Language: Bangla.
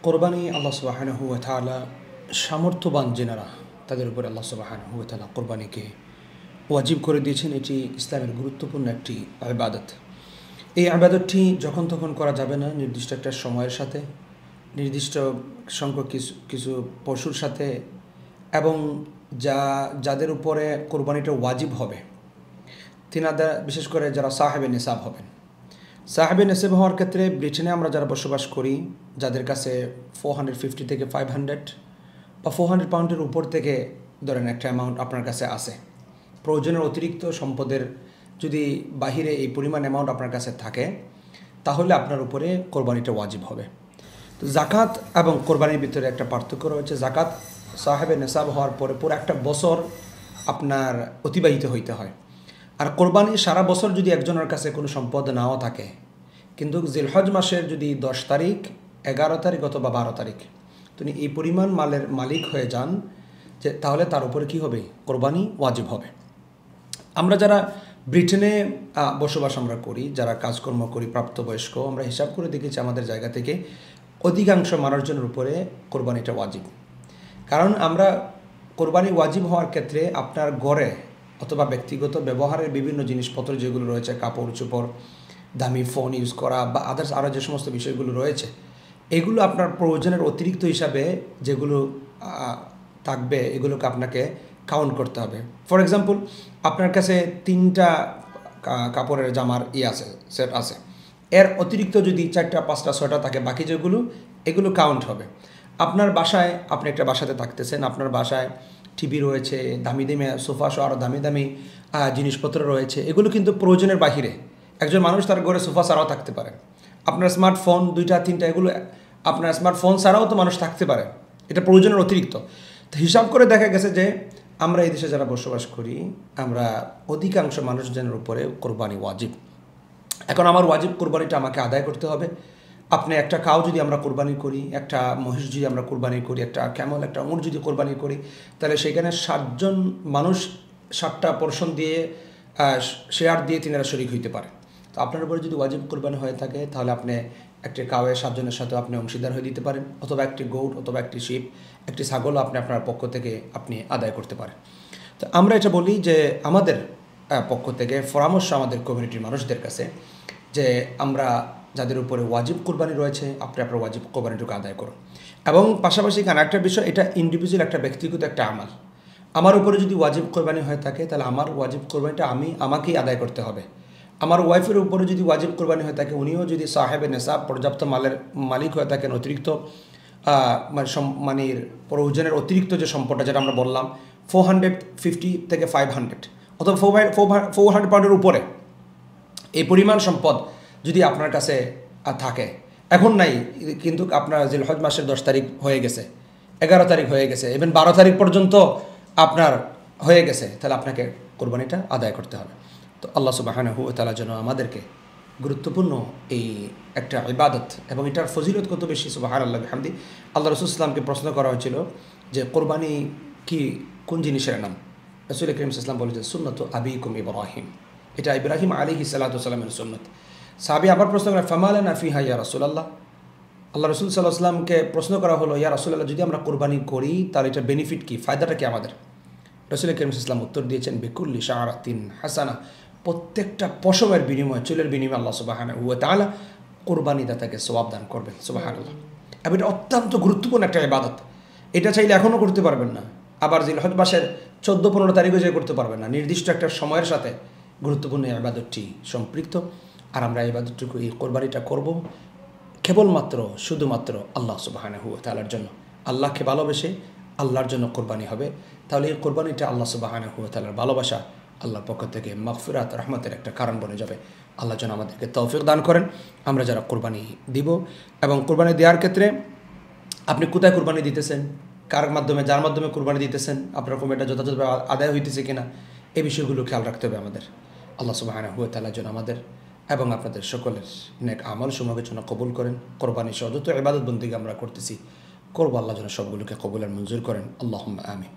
কোরবানি আল্লাহ সুবহানাহু ওয়া তাআলা সামর্থ্যবান জেনারা তাদের উপরে আল্লাহ সুবহানাহু ওয়া তাআলা কোরবানিকে ওয়াজিব করে দিয়েছেন। এটি ইসলামের গুরুত্বপূর্ণ একটি ইবাদত। এই ইবাদতটি যখন তখন করা যাবে না, নির্দিষ্ট একটা সময়ের সাথে, নির্দিষ্ট সংখ্যক কিছু পশুর সাথে, এবং যাদের উপরে কোরবানিটা ওয়াজিব হবে তিনাদের, বিশেষ করে যারা সাহেবে নিসাব হবেন। সাহেবে নেসেব হওয়ার ক্ষেত্রে ব্রিটেনে আমরা যারা বসবাস করি, যাদের কাছে 450 থেকে 500 বা 400 পাউন্ডের উপর থেকে ধরেন একটা অ্যামাউন্ট আপনার কাছে আছে, প্রয়োজনের অতিরিক্ত সম্পদের যদি বাহিরে এই পরিমাণ অ্যামাউন্ট আপনার কাছে থাকে, তাহলে আপনার উপরে কোরবানিটা ওয়াজিব হবে। তো জাকাত এবং কোরবানির ভিতরে একটা পার্থক্য রয়েছে। জাকাত সাহেবে নেসাব হওয়ার পরে পুরো একটা বছর আপনার অতিবাহিত হইতে হয়। আর কোরবানি সারা বছর যদি একজনের কাছে কোনো সম্পদ নাও থাকে, কিন্তু জিলহজ মাসের যদি 10 তারিখ, 11 তারিখ অথবা 12 তারিখ তিনি এই পরিমাণ মালের মালিক হয়ে যান, যে তাহলে তার উপরে কী হবে? কোরবানি ওয়াজিব হবে। আমরা যারা ব্রিটেনে বসবাস আমরা করি, যারা কাজকর্ম করি, প্রাপ্তবয়স্ক, আমরা হিসাব করে দেখেছি আমাদের জায়গা থেকে অধিকাংশ মানুষজনের উপরে কোরবানিটা ওয়াজিব। কারণ আমরা কোরবানি ওয়াজিব হওয়ার ক্ষেত্রে আপনার ঘরে অথবা ব্যক্তিগত ব্যবহারের বিভিন্ন জিনিসপত্র যেগুলো রয়েছে, কাপড় চোপড়, দামি ফোন ইউজ করা বা আদার্স আরও যে সমস্ত বিষয়গুলো রয়েছে, এগুলো আপনার প্রয়োজনের অতিরিক্ত হিসাবে যেগুলো থাকবে, এগুলোকে আপনাকে কাউন্ট করতে হবে। ফর এক্সাম্পল, আপনার কাছে 3টা কাপড়ের জামার আছে, সেট আছে, এর অতিরিক্ত যদি 4টা 5টা 6টা থাকে, বাকি যেগুলো এগুলো কাউন্ট হবে। আপনার বাসায়, আপনি একটা বাসাতে থাকতেছেন, আপনার বাসায় টিভি রয়েছে, দামি দামি সোফা সহ আরও দামি দামি জিনিসপত্র রয়েছে, এগুলো কিন্তু প্রয়োজনের বাহিরে। একজন মানুষ তার ঘরে সোফা ছাড়াও থাকতে পারে। আপনার স্মার্টফোন 2টা 3টা, এগুলো আপনার স্মার্টফোন ছাড়াও তো মানুষ থাকতে পারে, এটা প্রয়োজনের অতিরিক্ত। তো হিসাব করে দেখা গেছে যে আমরা এই দেশে যারা বসবাস করি, আমরা অধিকাংশ মানুষজনের উপরে কোরবানি ওয়াজিব। এখন আমার ওয়াজিব কোরবানিটা আমাকে আদায় করতে হবে। আপনি একটা কাউ যদি আমরা কোরবানি করি, একটা মহিষ যদি আমরা কোরবানি করি, একটা ক্যামল, একটা উট যদি কোরবানি করি, তাহলে সেখানে 60 জন মানুষ 60টা পোর্শন দিয়ে শেয়ার দিয়ে তিনারা শরিক হইতে পারে। তো আপনার উপরে যদি ওয়াজিব কোরবানি হয়ে থাকে, তাহলে আপনি একটি কাউয়ে 7 জনের সাথে আপনি অংশীদার হয়ে দিতে পারেন, অথবা একটি গৌট অথবা একটি শিপ, একটি ছাগলও আপনি আপনার পক্ষ থেকে আপনি আদায় করতে পারেন। তো আমরা এটা বলি যে আমাদের পক্ষ থেকে পরামর্শ আমাদের কমিউনিটির মানুষদের কাছে, যে আমরা যাদের উপরে ওয়াজিব কোরবানি রয়েছে, আপনি আপনার ওয়াজিব কোরবানিটুকু আদায় করুন। এবং পাশাপাশি এখানে একটা বিষয়, এটা ইন্ডিভিজুয়াল একটা ব্যক্তিগত একটা আমাল। আমার উপরে যদি ওয়াজিব কোরবানি হয়ে থাকে, তাহলে আমার ওয়াজিব কোরবানিটা আমাকেই আদায় করতে হবে। আমার ওয়াইফের উপরে যদি ওয়াজিব কোরবানি হয়ে থাকে, উনিও যদি সাহেবে নেসাব পর্যাপ্ত মালের মালিক হয়ে থাকেন, অতিরিক্ত মানে প্রয়োজনের অতিরিক্ত যে সম্পদটা, যেটা আমরা বললাম 450 থেকে 500 অথবা 400 পাউন্ডের উপরে, এই পরিমাণ সম্পদ যদি আপনার কাছে থাকে, এখন নাই কিন্তু আপনার জিলহজ মাসের 10 তারিখ হয়ে গেছে, 11 তারিখ হয়ে গেছে, ইভেন 12 তারিখ পর্যন্ত আপনার হয়ে গেছে, তাহলে আপনাকে কোরবানিটা আদায় করতে হবে। তো আল্লাহ সুবহানাহু ওয়া তাআলা যেন আমাদেরকে গুরুত্বপূর্ণ এই একটা ইবাদত, এবং এটার ফজিলত কত বেশি, সুবহানাল্লাহ বিহামদি। আল্লাহ রাসূল সাল্লাল্লাহু আলাইহি ওয়াসাল্লামকে প্রশ্ন করা হয়েছিল যে কোরবানি কি, কোন জিনিসের নাম? রাসূল করিম সাল্লাল্লাহু আলাইহি ওয়াসাল্লাম বলেছেন, সুন্নাতু আবিকুম ইব্রাহিম, এটা ইব্রাহিম আলাইহিস সালাতু ওয়াস সালামের সুন্নাত। সাহাবী আবার প্রশ্ন করেন, ফামা লানা ফিহা ইয়া রাসূলুল্লাহ। আল্লাহ রাসূল সাল্লাল্লাহু আলাইহি ওয়াসাল্লামকে প্রশ্ন করা হলো, ইয়া রাসূলুল্লাহ, যদি আমরা কোরবানি করি তাহলে এটা বেনিফিট কি, ফায়দাটা কি আমাদের? রাসূল করিম সাল্লাল্লাহু আলাইহি ওয়াসাল্লাম উত্তর দিয়েছেন, বিকুল্লি শাআরাতিন হাসানা, প্রত্যেকটা পশমের বিনিময়ে, চুলের বিনিময়ে আল্লাহ সুবহানাহু ওয়া তাআলা কোরবানি দাতাকে সওয়াব দান করবেন। সুবহানাল্লাহ। এবং এটা অত্যন্ত গুরুত্বপূর্ণ একটা ইবাদত। এটা চাইলে এখনও করতে পারবেন না, আবার জিলহজ মাসের 14-15 তারিখে যে করতে পারবেন না, নির্দিষ্ট একটা সময়ের সাথে গুরুত্বপূর্ণ ইবাদতটি সম্পৃক্ত। আর আমরা ইবাদতটুকু, এই কোরবানিটা করব কেবলমাত্র শুধুমাত্র আল্লাহ সুবহানাহু ওয়া তাআলার জন্য। আল্লাহকে ভালোবেসে আল্লাহর জন্য কোরবানি হবে। তাহলে এই কোরবানিটা আল্লাহ সুবহানাহু ওয়া তাআলার ভালোবাসা, আল্লাহর পক্ষ থেকে মাগফিরাত, রহমতের একটা কারণ বনে যাবে। আল্লাহ যেন আমাদেরকে তৌফিক দান করেন আমরা যারা কোরবানি দিব। এবং কোরবানি দেওয়ার ক্ষেত্রে আপনি কোথায় কোরবানি দিতেছেন, কার মাধ্যমে, যার মাধ্যমে কোরবানি দিতেছেন, আপনার কোরবানিটা যথাযথভাবে আদায় হইতেছে কিনা, এই বিষয়গুলো খেয়াল রাখতে হবে আমাদের। আল্লাহ সুবহানাহু ওয়া তাআলা যেন আমাদের এবং আপনাদের সকলের নেক আমল সমূহকে যেন কবুল করেন। কোরবানি সহ যত ইবাদত বন্দেগী আমরা করতেছি করবো, আল্লাহ যেন সবগুলোকে কবুল আর মঞ্জুর করেন। আল্লাহুম্মা আমিন।